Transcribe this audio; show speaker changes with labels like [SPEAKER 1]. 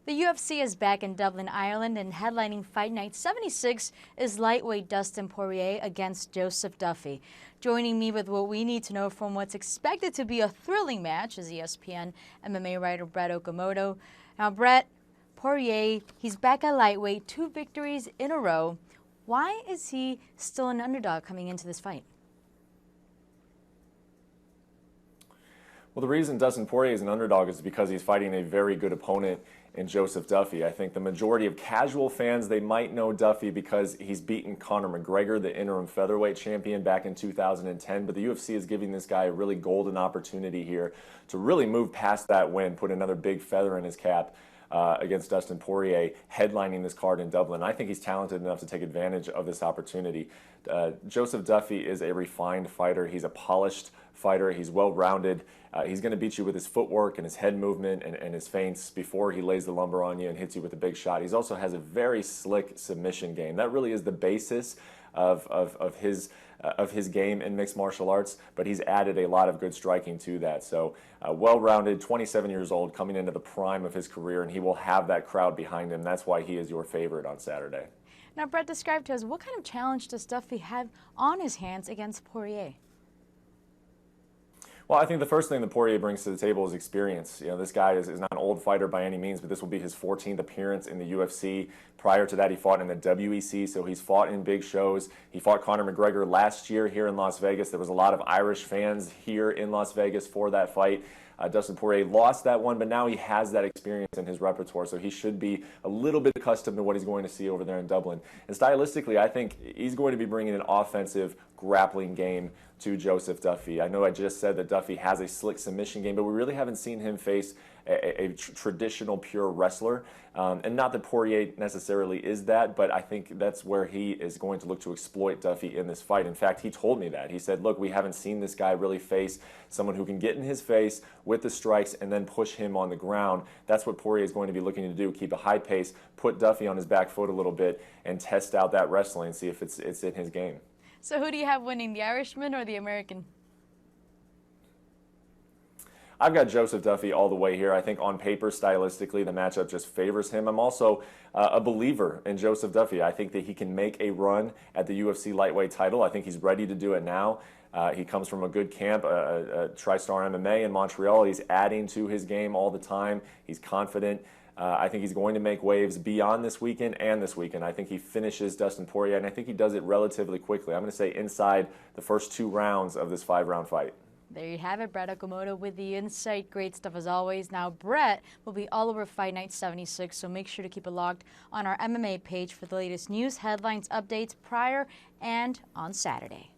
[SPEAKER 1] The UFC is back in Dublin, Ireland, and headlining Fight Night 76 is lightweight Dustin Poirier against Joseph Duffy. Joining me with what we need to know from what's expected to be a thrilling match is ESPN MMA writer Brett Okamoto. Now, Brett, Poirier, he's back at lightweight, 2 victories in a row. Why is he still an underdog coming into this fight?
[SPEAKER 2] Well, the reason Dustin Poirier is an underdog is because he's fighting a very good opponent in Joseph Duffy. I think the majority of casual fans, they might know Duffy because he's beaten Conor McGregor, the interim featherweight champion, back in 2010. But the UFC is giving this guy a really golden opportunity here to really move past that win, put another big feather in his cap against Dustin Poirier, headlining this card in Dublin. I think he's talented enough to take advantage of this opportunity. Joseph Duffy is a refined fighter. He's a polished fighter. He's well-rounded. He's going to beat you with his footwork and his head movement and his feints before he lays the lumber on you and hits you with a big shot. He also has a very slick submission game. That really is the basis of his game in mixed martial arts, but he's added a lot of good striking to that. So well-rounded, 27 years old, coming into the prime of his career, and he will have that crowd behind him. That's why he is your favorite on Saturday.
[SPEAKER 1] Now, Brett, describe to us, what kind of challenge does Duffy have on his hands against Poirier?
[SPEAKER 2] Well, I think the first thing that Poirier brings to the table is experience. You know, this guy is not an old fighter by any means, but this will be his 14th appearance in the UFC. Prior to that, he fought in the WEC, so he's fought in big shows. He fought Conor McGregor last year here in Las Vegas. There was a lot of Irish fans here in Las Vegas for that fight. Dustin Poirier lost that one, but now he has that experience in his repertoire, so he should be a little bit accustomed to what he's going to see over there in Dublin. And stylistically, I think he's going to be bringing an offensive grappling game to Joseph Duffy. I know I just said that Duffy has a slick submission game, but we really haven't seen him face a traditional pure wrestler. And not that Poirier necessarily is that, but I think that's where he is going to look to exploit Duffy in this fight. In fact, he told me that. He said, look, we haven't seen this guy really face someone who can get in his face with the strikes and then push him on the ground. That's what Poirier is going to be looking to do, keep a high pace, put Duffy on his back foot a little bit, and test out that wrestling, see if it's in his game.
[SPEAKER 1] So who do you have winning, the Irishman or the American?
[SPEAKER 2] I've got Joseph Duffy all the way here. I think on paper, stylistically, the matchup just favors him. I'm also a believer in Joseph Duffy. I think that he can make a run at the UFC lightweight title. I think he's ready to do it now. He comes from a good camp, TriStar MMA in Montreal. He's adding to his game all the time. He's confident. I think he's going to make waves beyond this weekend and this weekend. I think he finishes Dustin Poirier, and I think he does it relatively quickly. I'm going to say inside the first 2 rounds of this 5-round fight.
[SPEAKER 1] There you have it, Brett Okamoto with the insight. Great stuff as always. Now, Brett will be all over Fight Night 76, so make sure to keep it logged on our MMA page for the latest news, headlines, updates prior and on Saturday.